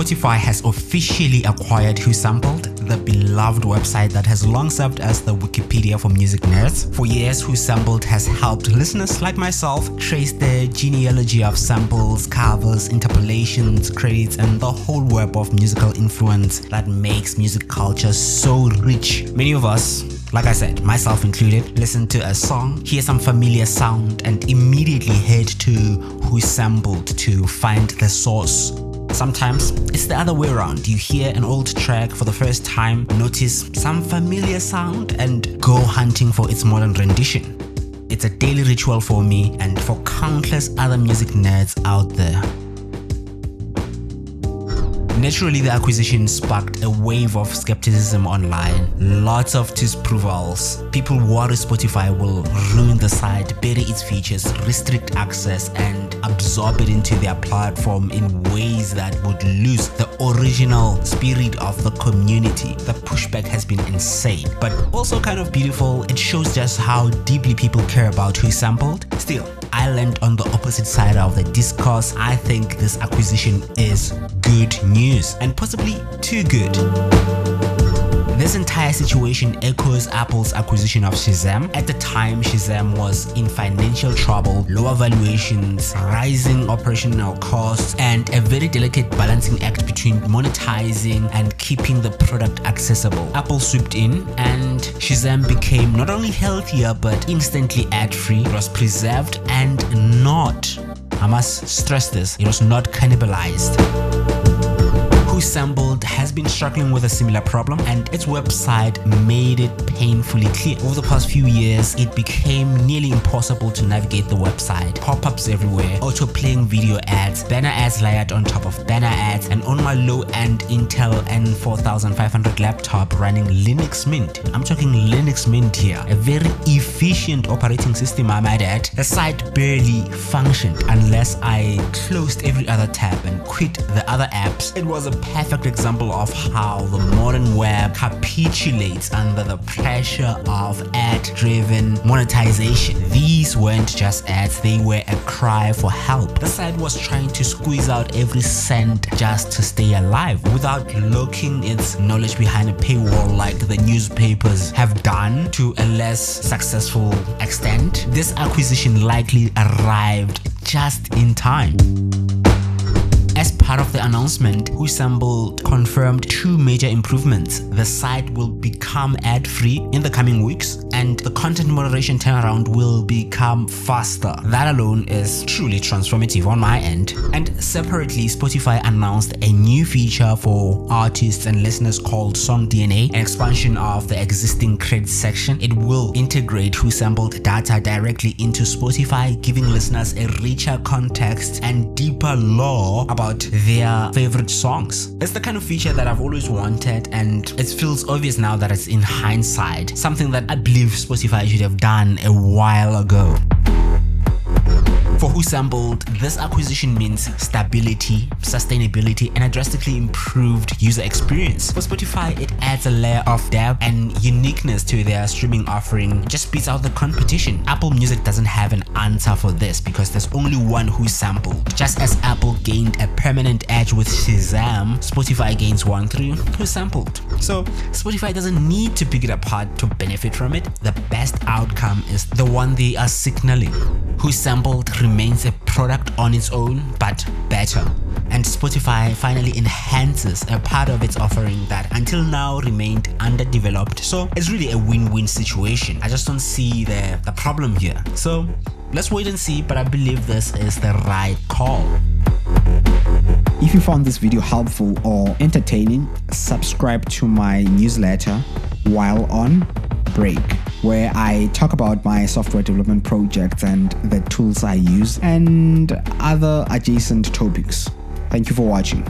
Spotify has officially acquired WhoSampled, the beloved website that has long served as the Wikipedia for music nerds. For years, WhoSampled has helped listeners like myself trace the genealogy of samples, covers, interpolations, credits, and the whole web of musical influence that makes music culture so rich. Many of us, like I said, myself included, listen to a song, hear some familiar sound, and immediately head to WhoSampled to find the source. Sometimes it's the other way around. You hear an old track for the first time, notice some familiar sound, and go hunting for its modern rendition. It's a daily ritual for me and for countless other music nerds out there. Naturally, the acquisition sparked a wave of skepticism online. Lots of disapprovals. People worry Spotify will ruin the site, bury its features, restrict access, and absorb it into their platform in ways that would lose the original spirit of the community. The pushback has been insane, but also kind of beautiful. It shows just how deeply people care about WhoSampled. Still, I land on the opposite side of the discourse. I think this acquisition is good news, and possibly too good. This entire situation echoes Apple's acquisition of Shazam. At the time, Shazam was in financial trouble, lower valuations, rising operational costs, and a very delicate balancing act between monetizing and keeping the product accessible. Apple swooped in, and Shazam became not only healthier but instantly ad-free. It was preserved and not, I must stress this, it was not cannibalized. WhoSampled has been struggling with a similar problem, and its website made it painfully clear. Over the past few years, it became nearly impossible to navigate the website. Pop-ups everywhere, auto-playing video ads, banner ads layered on top of banner ads, and on my low-end Intel N4500 laptop running Linux Mint. I'm talking Linux Mint here. A very efficient operating system, I might add. The site barely functioned unless I closed every other tab and quit the other apps. It was a perfect example of how the modern web capitulates under the pressure of ad-driven monetization. These weren't just ads, they were a cry for help. The site was trying to squeeze out every cent just to stay alive without locking its knowledge behind a paywall like the newspapers have done to a less successful extent. This acquisition likely arrived just in time. As part of the announcement, WhoSampled confirmed two major improvements. The site will become ad-free in the coming weeks, and the content moderation turnaround will become faster. That alone is truly transformative on my end. And separately, Spotify announced a new feature for artists and listeners called SongDNA, an expansion of the existing credits section. It will integrate WhoSampled data directly into Spotify, giving listeners a richer context and deeper lore about their favorite songs. It's the kind of feature that I've always wanted, and it feels obvious now that it's in hindsight, something that I believe Spotify should have done a while ago. For WhoSampled, this acquisition means stability, sustainability, and a drastically improved user experience. For Spotify, it adds a layer of depth and uniqueness to their streaming offering. It just beats out the competition. Apple Music doesn't have an answer for this because there's only one WhoSampled. Just as Apple gained a permanent edge with Shazam, Spotify gains one through WhoSampled. So Spotify doesn't need to pick it apart to benefit from it. The best outcome is the one they are signaling. WhoSampled remains a product on its own, but better. And Spotify finally enhances a part of its offering that until now remained underdeveloped. So it's really a win-win situation. I just don't see the problem here. So let's wait and see, but I believe this is the right call. If you found this video helpful or entertaining, subscribe to my newsletter While On Break, where I talk about my software development projects and the tools I use and other adjacent topics. Thank you for watching.